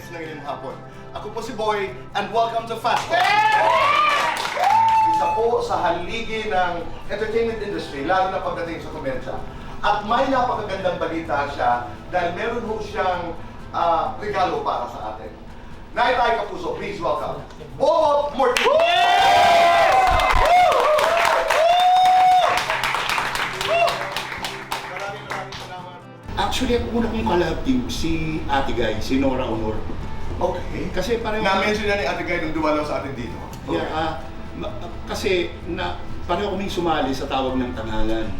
minutes ng inyong hapon. Ako po si Boy, and welcome to Fast Talk! Isa po sa haligi ng entertainment industry, lalo na pagdating sa komedya. At may napakagandang balita siya dahil meron ho siyang regalo para sa atin. Naitay Kapuso, please welcome Bobot Mortis! Maraming salamat. Actually, ang una kong collab team, si Ate Guy, si Nora Honor. Okay. Kasi pareho... Na-mention na ni Ate Guy nung dumalaw sa atin dito. Okay. Yeah, kasi pareho kaming sumali sa tawag ng tanghalan.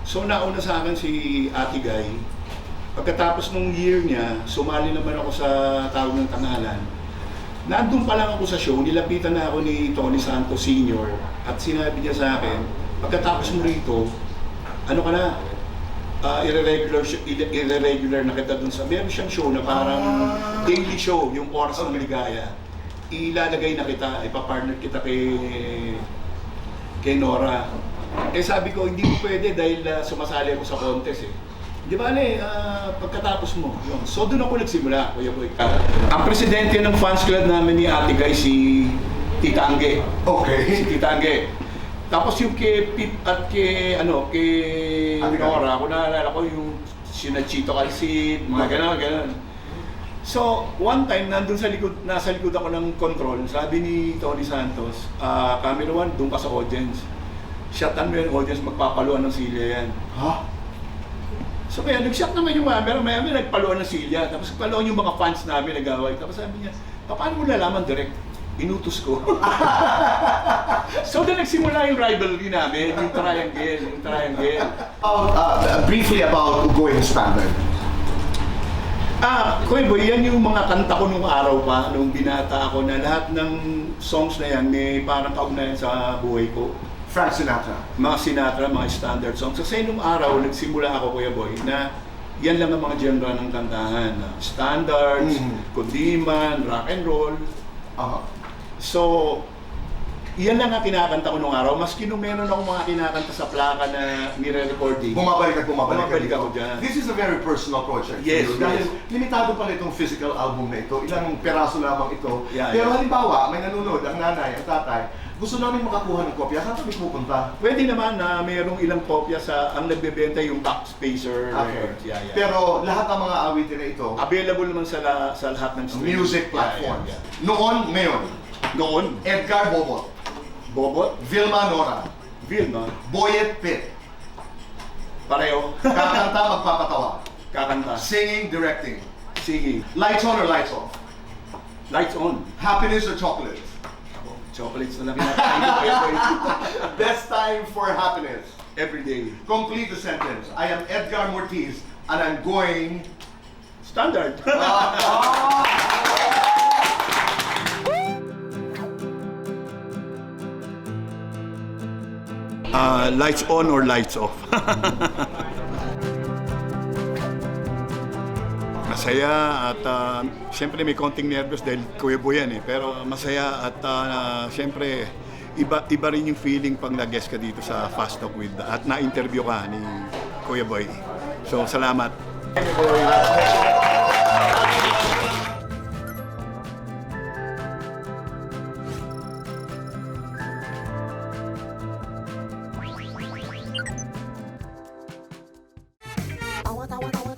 So nauna sa akin si Ate Guy. Pagkatapos nung year niya, sumali naman ako sa tawag ng tanghalan. Nandun pa lang ako sa show, nilapitan na ako ni Tony Santos Sr. At sinabi niya sa akin, pagkatapos mo rito, ano ka na, irregular na kita dun sa, meron siyang show na parang daily show, yung Oras ng Ligaya. Ilalagay na kita, ipapartner kita kay Nora. Eh sabi ko, hindi ko pwede dahil sumasali ako sa contest eh. Di ba pagkatapos mo, yun. So doon ako nagsimula, Kuya Boy. Ang presidente ng fans club namin ni Ate Guy, si Tita Angge. Okay. Si Tita Angge. Tapos yung kay Pip at kay Nora, kung naalala ko yung sinachito kalsit, mga gano'n. So, one time, nasa likod ako ng control, sabi ni Tony Santos, camera one, doon ka sa audience. Shotan mo yung audience, magpapaluan ng silya yan. Ha? So kaya nag-shot naman yung camera, may nagpaluan ng silya, tapos paluan yung mga fans namin nag-away. Tapos sabi niya, paano mo nalaman direct? Inutos ko. So doon nagsimula yung rivalry namin, yung triangle. Briefly about Going Standard. Kuya Boy, yan yung mga kanta ko nung araw pa, nung binata ako na lahat ng songs na yan may parang kaugnayan sa buhay ko. Frank Sinatra. Mga Sinatra, mga standard songs. Kasi nung araw, nagsimula ako, Kuya Boy, na yan lang ang mga genre ng kantahan. Standards, kundiman, rock and roll. So, yan lang ang kinakanta ko nung araw. Maski nung meron akong mga kinakanta sa plaka na nire-recording. Bumabalik ako dyan. This is a very personal project. Yes, for you. Dahil limitado pala itong physical album na ito. Ilang peraso lamang ito. Yeah, Pero yeah. halimbawa, may nanonood, ang nanay, ang tatay, gusto namin makakuha ng kopya. Saan kami pupunta? Pwede naman na mayroong ilang kopya sa ang nagbebenta yung Backspacer Records. Okay. Yeah. Pero lahat ng mga awitin na ito, Available naman sa lahat ng streaming. music platforms. Yeah. Noon, ngayon, Noon, Edgar Bobot, Bobot, Vilma Nora, Vilma, Boyet Pitt, pareho, kakanta, magpapatawa, kakanta, singing, directing, singing, lights on or lights off, lights on. happiness or chocolates. Chocolates na lang pinapakain Best time for happiness. every day. Complete the sentence. I am Edgar Mortiz and I'm going... Standard. Lights on or lights off. Masaya at siyempre may konting nervous dahil Kuya Boy yan eh. Pero masaya at siyempre iba rin yung feeling pag nag-guest ka dito sa Fast Talk with at na-interview ka ni Kuya Boy. So salamat. I want